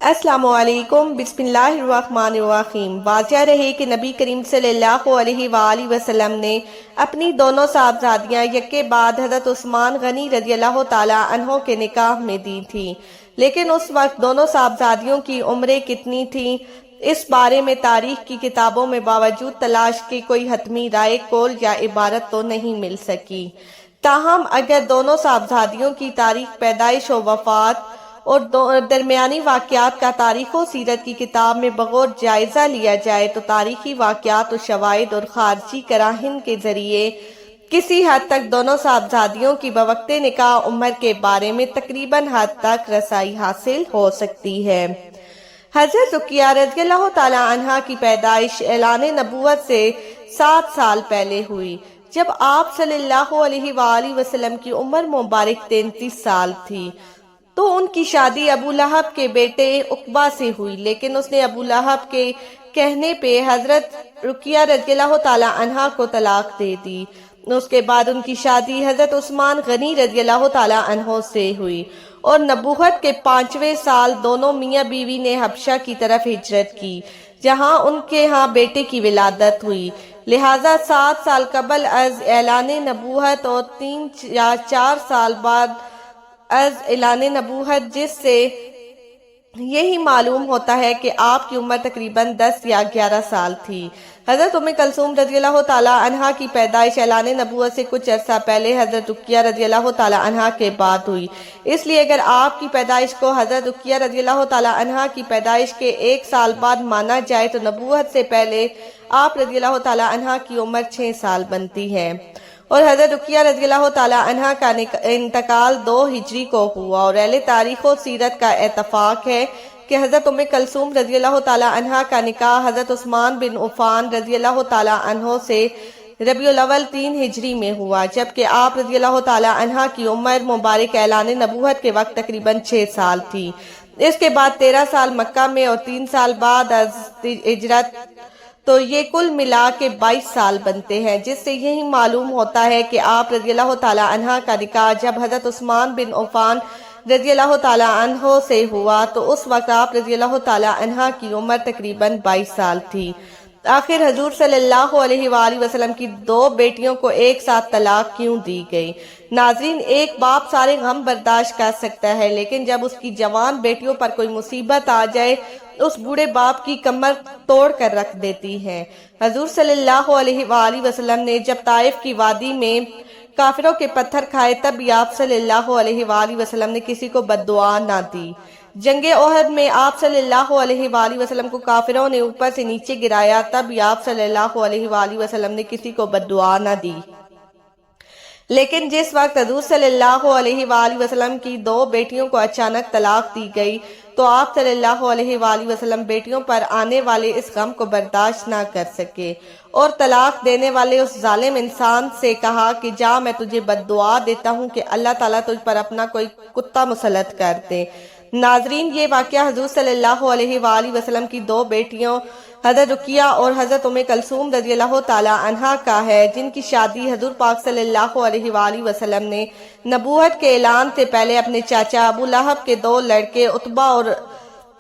السلام علیکم، بسم اللہ الرحمن الرحیم۔ واضح رہے کہ نبی کریم صلی اللہ علیہ وآلہ وسلم نے اپنی دونوں صاحبزادیاں یکے بعد حضرت عثمان غنی رضی اللہ تعالیٰ عنہ کے نکاح میں دی تھیں، لیکن اس وقت دونوں صاحبزادیوں کی عمریں کتنی تھیں اس بارے میں تاریخ کی کتابوں میں باوجود تلاش کے کوئی حتمی رائے قول یا عبارت تو نہیں مل سکی۔ تاہم اگر دونوں صاحبزادیوں کی تاریخ پیدائش و وفات اور درمیانی واقعات کا تاریخ و سیرت کی کتاب میں بغور جائزہ لیا جائے تو تاریخی واقعات و شواہد اور خارجی کراہن کے ذریعے کسی حد تک دونوں صاحبزادیوں کی بوقت نکاح عمر کے بارے میں تقریباً حد تک رسائی حاصل ہو سکتی ہے۔ حضرت رقیہ رضی اللہ تعالیٰ عنہ کی پیدائش اعلان نبوت سے 7 سال پہلے ہوئی، جب آپ صلی اللہ علیہ وآلہ وسلم کی عمر مبارک 33 سال تھی۔ تو ان کی شادی ابو لہب کے بیٹے عقبہ سے ہوئی، لیکن اس نے ابو لہب کے کہنے پہ حضرت رقیہ رضی اللہ تعالیٰ عنہ کو طلاق دے دی۔ اس کے بعد ان کی شادی حضرت عثمان غنی رضی اللہ تعالیٰ عنہ سے ہوئی، اور نبوت کے 5ویں سال دونوں میاں بیوی نے حبشہ کی طرف ہجرت کی، جہاں ان کے ہاں بیٹے کی ولادت ہوئی۔ لہٰذا 7 سال قبل از اعلان نبوت اور 3 یا 4 سال بعد از اعلان نبوت، جس سے یہی معلوم ہوتا ہے کہ آپ کی عمر تقریباً 10 یا 11 سال تھی۔ حضرت ام کلثوم رضی اللہ تعالیٰ عنہ کی پیدائش اعلان نبوت سے کچھ عرصہ پہلے حضرت رقیہ رضی اللہ تعالیٰ عنہ کے بعد ہوئی، اس لیے اگر آپ کی پیدائش کو حضرت رقیہ رضی اللہ تعالیٰ عنہ کی پیدائش کے 1 سال بعد مانا جائے تو نبوت سے پہلے آپ رضی اللہ تعالیٰ عنہ کی عمر 6 سال بنتی ہے، اور حضرت رقیہ رضی اللہ تعالیٰ عنہ کا انتقال 2 ہجری کو ہوا، اور اہل تاریخ و سیرت کا اتفاق ہے کہ حضرت ام کلثوم رضی اللہ تعالیٰ عنہ کا نکاح حضرت عثمان بن عفان رضی اللہ تعالیٰ عنہ سے ربیع الاول 3 ہجری میں ہوا، جبکہ آپ رضی اللہ تعالیٰ عنہ کی عمر مبارک اعلان نبوت کے وقت تقریباً 6 سال تھی۔ اس کے بعد 13 سال مکہ میں اور 3 سال بعد از ہجرت، تو یہ کل ملا کے 22 سال بنتے ہیں، جس سے یہی معلوم ہوتا ہے کہ آپ رضی اللہ تعالیٰ عنہ کا نکاح جب حضرت عثمان بن عفان رضی اللہ تعالیٰ عنہ سے ہوا تو اس وقت آپ رضی اللہ تعالیٰ عنہ کی عمر تقریباً 22 سال تھی۔ آخر حضور صلی اللہ علیہ وآلہ وسلم کی 2 بیٹیوں کو ایک ساتھ طلاق کیوں دی گئی؟ ناظرین، ایک باپ سارے غم برداشت کر سکتا ہے، لیکن جب اس کی جوان بیٹیوں پر کوئی مصیبت آ جائے اس بوڑھے باپ کی کمر توڑ کر رکھ دیتی ہے۔ حضور صلی اللہ علیہ وآلہ وسلم نے جب طائف کی وادی میں کافروں کے پتھر کھائے تب آپ صلی اللہ علیہ وآلہ وسلم نے کسی کو بد دعا نہ دی۔ جنگ احد میں آپ صلی اللہ علیہ وآلہ وسلم کو کافروں نے اوپر سے نیچے گرایا تب آپ صلی اللہ علیہ وآلہ وسلم نے کسی کو بد دعا نہ دی، لیکن جس وقت حضور صلی اللہ علیہ وآلہ وسلم کی 2 بیٹیوں کو اچانک طلاق دی گئی تو آپ صلی اللہ علیہ وآلہ وسلم بیٹیوں پر آنے والے اس غم کو برداشت نہ کر سکے، اور طلاق دینے والے اس ظالم انسان سے کہا کہ جا، میں تجھے بد دعا دیتا ہوں کہ اللہ تعالیٰ تجھ پر اپنا کوئی کتا مسلط کر دے۔ ناظرین، یہ واقعہ حضور صلی اللہ علیہ وآلہ وسلم کی 2 بیٹیوں حضرت رقیہ اور حضرت ام کلثوم رضی اللہ تعالیٰ عنہ کا ہے، جن کی شادی حضور پاک صلی اللہ علیہ وآلہ وسلم نے نبوت کے اعلان سے پہلے اپنے چاچا ابو لہب کے 2 لڑکے عتبہ اور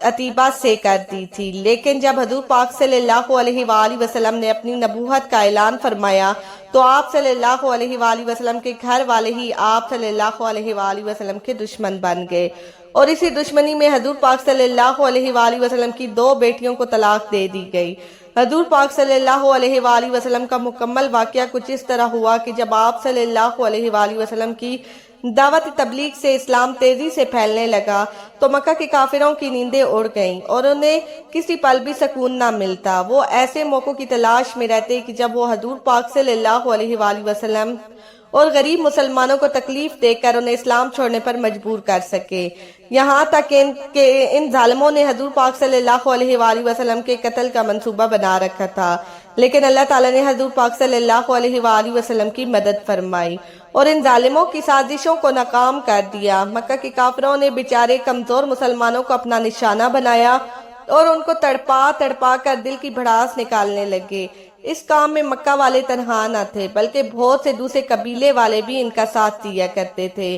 عتیبہ سے کر دی تھی، لیکن جب حضور پاک صلی اللہ علیہ وآلہ وسلم نے اپنی نبوت کا اعلان فرمایا تو آپ صلی اللہ علیہ وآلہ وسلم کے گھر والے ہی آپ صلی اللہ علیہ وآلہ وسلم کے دشمن بن گئے، اور اسی دشمنی میں حضور پاک صلی اللہ علیہ وآلہ وسلم کی 2 بیٹیوں کو طلاق دے دی گئی۔ حضور پاک صلی اللہ علیہ وآلہ وسلم کا مکمل واقعہ کچھ اس طرح ہوا کہ جب آپ صلی اللہ علیہ وآلہ وسلم کی دعوت تبلیغ سے اسلام تیزی سے پھیلنے لگا تو مکہ کے کافروں کی نیندیں اڑ گئیں اور انہیں کسی پل بھی سکون نہ ملتا۔ وہ ایسے موقعوں کی تلاش میں رہتے کہ جب وہ حضور پاک صلی اللہ علیہ وآلہ وسلم اور غریب مسلمانوں کو تکلیف دے کر انہیں اسلام چھوڑنے پر مجبور کر سکے، یہاں تک کہ ان ظالموں نے حضور پاک صلی اللہ علیہ وآلہ وسلم کے قتل کا منصوبہ بنا رکھا تھا، لیکن اللہ تعالیٰ نے حضور پاک صلی اللہ علیہ وآلہ وسلم کی مدد فرمائی اور ان ظالموں کی سازشوں کو ناکام کر دیا۔ مکہ کے کافروں نے بیچارے کمزور مسلمانوں کو اپنا نشانہ بنایا اور ان کو تڑپا تڑپا کر دل کی بھڑاس نکالنے لگے۔ اس کام میں مکہ والے تنہا نہ تھے، بلکہ بہت سے دوسرے قبیلے والے بھی ان کا ساتھ دیا کرتے تھے۔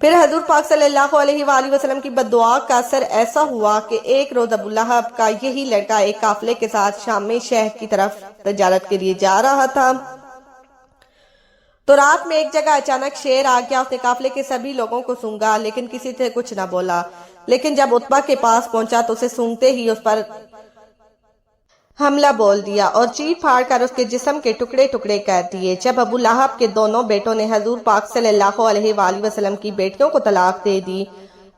پھر حضور پاک صلی اللہ علیہ وآلہ وسلم کی بد دعا کا اثر ایسا ہوا کہ ایک روز ابو لہب کا یہی لڑکا ایک قافلے کے ساتھ شام میں شہر کی طرف تجارت کے لیے جا رہا تھا، تو رات میں ایک جگہ اچانک شیر آ گیا۔ اس نے قافلے کے سبھی لوگوں کو سونگا لیکن کسی سے کچھ نہ بولا، لیکن جب عتبہ کے پاس پہنچا تو اسے سونگتے ہی اس پر حملہ بول دیا اور چیر پھاڑ کر اس کے جسم کے ٹکڑے ٹکڑے کر دیے۔ جب ابو لہب کے دونوں بیٹوں نے حضور پاک صلی اللہ علیہ وآلہ وسلم کی بیٹیوں کو طلاق دے دی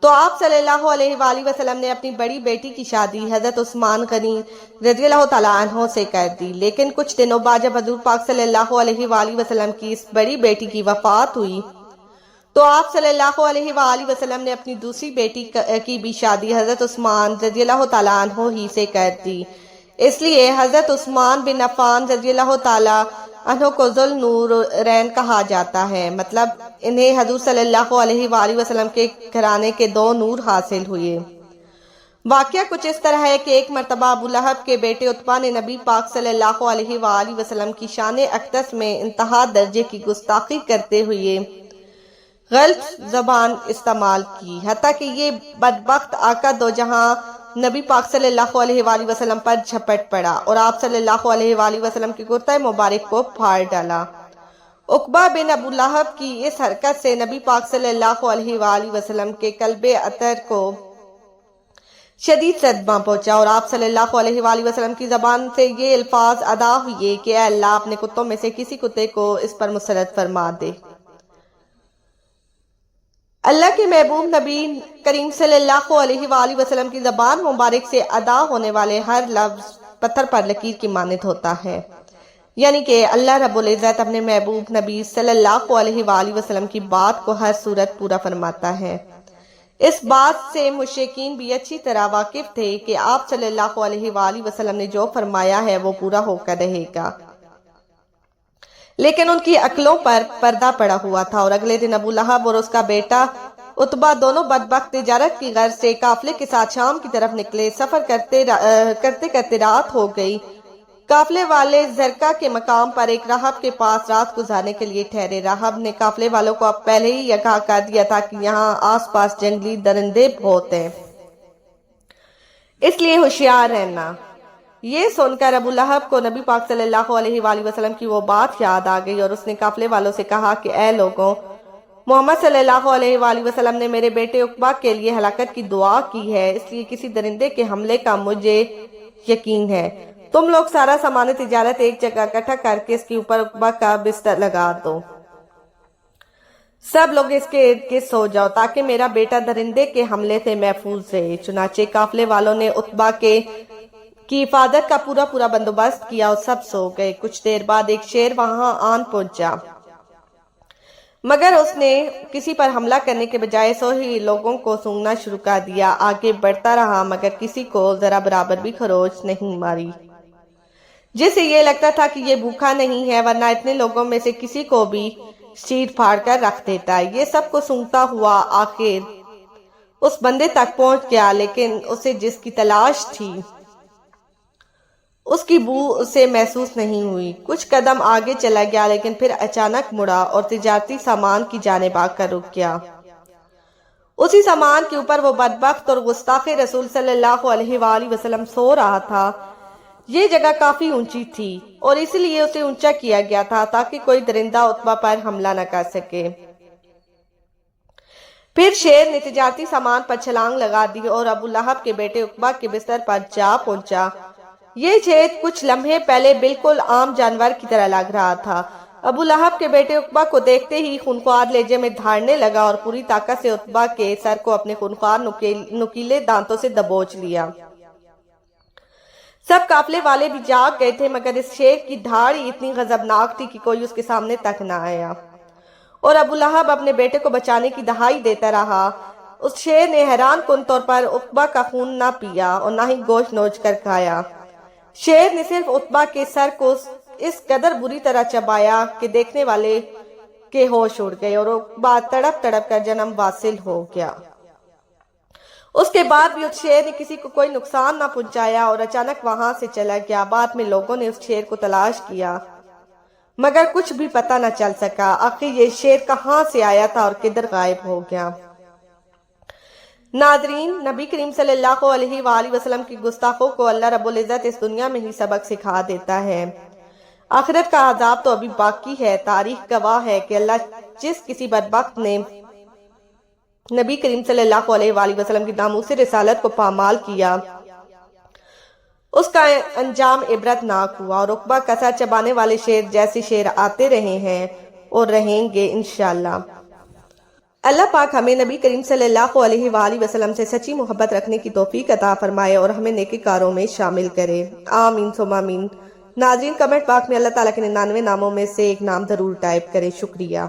تو آپ صلی اللہ علیہ وآلہ وسلم نے اپنی بڑی بیٹی کی شادی حضرت عثمان غنی رضی اللہ تعالیٰ عنہ سے کر دی، لیکن کچھ دنوں بعد جب حضور پاک صلی اللہ علیہ وآلہ وسلم کی اس بڑی بیٹی کی وفات ہوئی تو آپ صلی اللہ علیہ وآلہ وسلم نے اپنی دوسری بیٹی کی بھی شادی حضرت عثمان رضی اللہ تعالیٰ عنہ ہی سے کر دی۔ اس لیے حضرت عثمان بن عفان رضی اللہ تعالیٰ عنہ کو ذو النورین کہا جاتا ہے، مطلب انہیں حضور صلی اللہ علیہ وآلہ وسلم کے گھرانے کے دو نور حاصل ہوئے۔ واقعہ کچھ اس طرح ہے کہ ایک مرتبہ ابو لہب کے بیٹے عتبہ نے نبی پاک صلی اللہ علیہ وآلہ وسلم کی شان اقدس میں انتہا درجے کی گستاخی کرتے ہوئے غلط زبان استعمال کی، حتیٰ کہ یہ بدبخت آقا دو جہاں نبی پاک صلی اللہ علیہ وآلہ وسلم پر جھپٹ پڑا اور آپ صلی اللہ علیہ وآلہ وسلم کی کرتہ مبارک کو پھاڑ ڈالا۔ عقبہ بن ابو لہب کی اس حرکت سے نبی پاک صلی اللہ علیہ وآلہ وسلم کے قلب اطہر کو شدید صدمہ پہنچا اور آپ صلی اللہ علیہ وآلہ وسلم کی زبان سے یہ الفاظ ادا ہوئے کہ اے اللہ اپنے کتوں میں سے کسی کتے کو اس پر مسلط فرما دے۔ اللہ کے محبوب نبی کریم صلی اللہ علیہ وآلہ وسلم کی زبان مبارک سے ادا ہونے والے ہر لفظ پتھر پر لکیر کی مانند ہوتا ہے، یعنی کہ اللہ رب العزت اپنے محبوب نبی صلی اللہ علیہ وآلہ وسلم کی بات کو ہر صورت پورا فرماتا ہے۔ اس بات سے مشرکین بھی اچھی طرح واقف تھے کہ آپ صلی اللہ علیہ وآلہ وسلم نے جو فرمایا ہے وہ پورا ہو کر رہے گا، لیکن ان کی عقلوں پر پردہ پڑا ہوا تھا۔ اور اگلے دن ابو لہب اور اس کا بیٹا عتبہ دونوں بدبخت تجارت کی غرض سے قافلے کے ساتھ شام کی طرف نکلے۔ سفر کرتے کرتے رات ہو گئی۔ قافلے والے زرقہ کے مقام پر ایک راہب کے پاس رات گزارنے کے لیے ٹھہرے۔ راہب نے قافلے والوں کو اب پہلے ہی آگاہ کر دیا تھا کہ یہاں آس پاس جنگلی درندے بہت ہیں، اس لیے ہوشیار رہنا۔ یہ سن کر ابو لہب کو نبی پاک صلی اللہ علیہ وآلہ وسلم کی وہ بات یاد آ گئی اور اس نے قافلے والوں سے کہا کہ اے لوگوں، محمد صلی اللہ علیہ وآلہ وسلم نے میرے بیٹے عقبہ کے لیے ہلاکت کی دعا کی ہے، اس لیے کسی درندے کے حملے کا مجھے یقین ہے۔ تم لوگ سارا سامان تجارت ایک جگہ اکٹھا کر کے اس کے اوپر عقبہ کا بستر لگا دو۔ سب لوگ اس کے ارد گرد سو جاؤ تاکہ میرا بیٹا درندے کے حملے سے محفوظ رہے۔ چنانچہ قافلے والوں نے عتبہ کی حفاظت کا پورا بندوبست کیا اور سب سو گئے۔ کچھ دیر بعد ایک شیر وہاں آن پہنچا، مگر اس نے کسی پر حملہ کرنے کے بجائے سو ہی لوگوں کو سونگنا شروع کر دیا۔ آگے بڑھتا رہا مگر کسی کو ذرا برابر بھی خروش نہیں ماری، جس سے یہ لگتا تھا کہ یہ بھوکا نہیں ہے، ورنہ اتنے لوگوں میں سے کسی کو بھی چیر پھاڑ کر رکھ دیتا۔ یہ سب کو سونگتا ہوا آخر اس بندے تک پہنچ گیا، لیکن اسے جس کی تلاش تھی اس کی بو اسے محسوس نہیں ہوئی۔ کچھ قدم آگے چلا گیا لیکن پھر اچانک مڑا اور تجارتی سامان کی جانب آ کر رک گیا۔ اسی سامان کے اوپر وہ بدبخت اور گستاخ رسول صلی اللہ علیہ وآلہ وسلم سو رہا تھا۔ یہ جگہ کافی اونچی تھی اور اس لیے اسے اونچا کیا گیا تھا تاکہ کوئی درندہ عتبہ پر حملہ نہ کر سکے۔ پھر شیر نے تجارتی سامان پر چھلانگ لگا دی اور ابو لہب کے بیٹے عقبہ کے بستر پر جا پہنچا۔ یہ شیر کچھ لمحے پہلے بالکل عام جانور کی طرح لگ رہا تھا۔ ابو لہب کے بیٹے عقبہ کو دیکھتے ہی خونخوار لہجے میں دھاڑنے لگا اور پوری طاقت سے عتبہ کے سر کو اپنے خونخوار نکیلے دانتوں سے دبوچ لیا۔ سب قافلے والے بھی جاگ گئے تھے مگر اس شیر کی دھاڑ اتنی غضبناک تھی کہ کوئی اس کے سامنے تک نہ آیا اور ابو لہب اپنے بیٹے کو بچانے کی دہائی دیتا رہا۔ اس شیر نے حیران کن طور پر عقبہ کا خون نہ پیا اور نہ ہی گوشت نوچ کر کھایا۔ شیر نے صرف عتبہ کے سر کو اس قدر بری طرح چبایا کہ دیکھنے والے کے ہوش اڑ گئے اور عقبہ تڑپ تڑپ کر جنم واصل ہو گیا۔ اس کے بعد بھی اس شیر نے کسی کو کوئی نقصان نہ پہنچایا اور اچانک وہاں سے چلا گیا۔ بعد میں لوگوں نے اس شیر کو تلاش کیا مگر کچھ بھی پتہ نہ چل سکا آخر یہ شیر کہاں سے آیا تھا اور کدھر غائب ہو گیا۔ ناظرین، نبی کریم صلی اللہ علیہ وآلہ وسلم کی گستاخوں کو اللہ رب العزت اس دنیا میں ہی سبق سکھا دیتا ہے۔ آخرت کا عذاب تو ابھی باقی ہے۔ تاریخ گواہ ہے کہ اللہ جس کسی بدبخت نے نبی کریم صلی اللہ علیہ وآلہ وسلم کی ناموس رسالت کو پامال کیا، اس کا انجام عبرتناک ہوا، اور عقبہ کا سر چبانے والے شیر جیسے شیر آتے رہے ہیں اور رہیں گے انشاءاللہ۔ اللہ پاک ہمیں نبی کریم صلی اللہ علیہ وآلہ وسلم سے سچی محبت رکھنے کی توفیق عطا فرمائے اور ہمیں نیک کاروں میں شامل کرے، آمین ثم آمین۔ ناظرین، کمنٹ باکس میں اللہ تعالیٰ کے 99 ناموں میں سے ایک نام ضرور ٹائپ کرے۔ شکریہ۔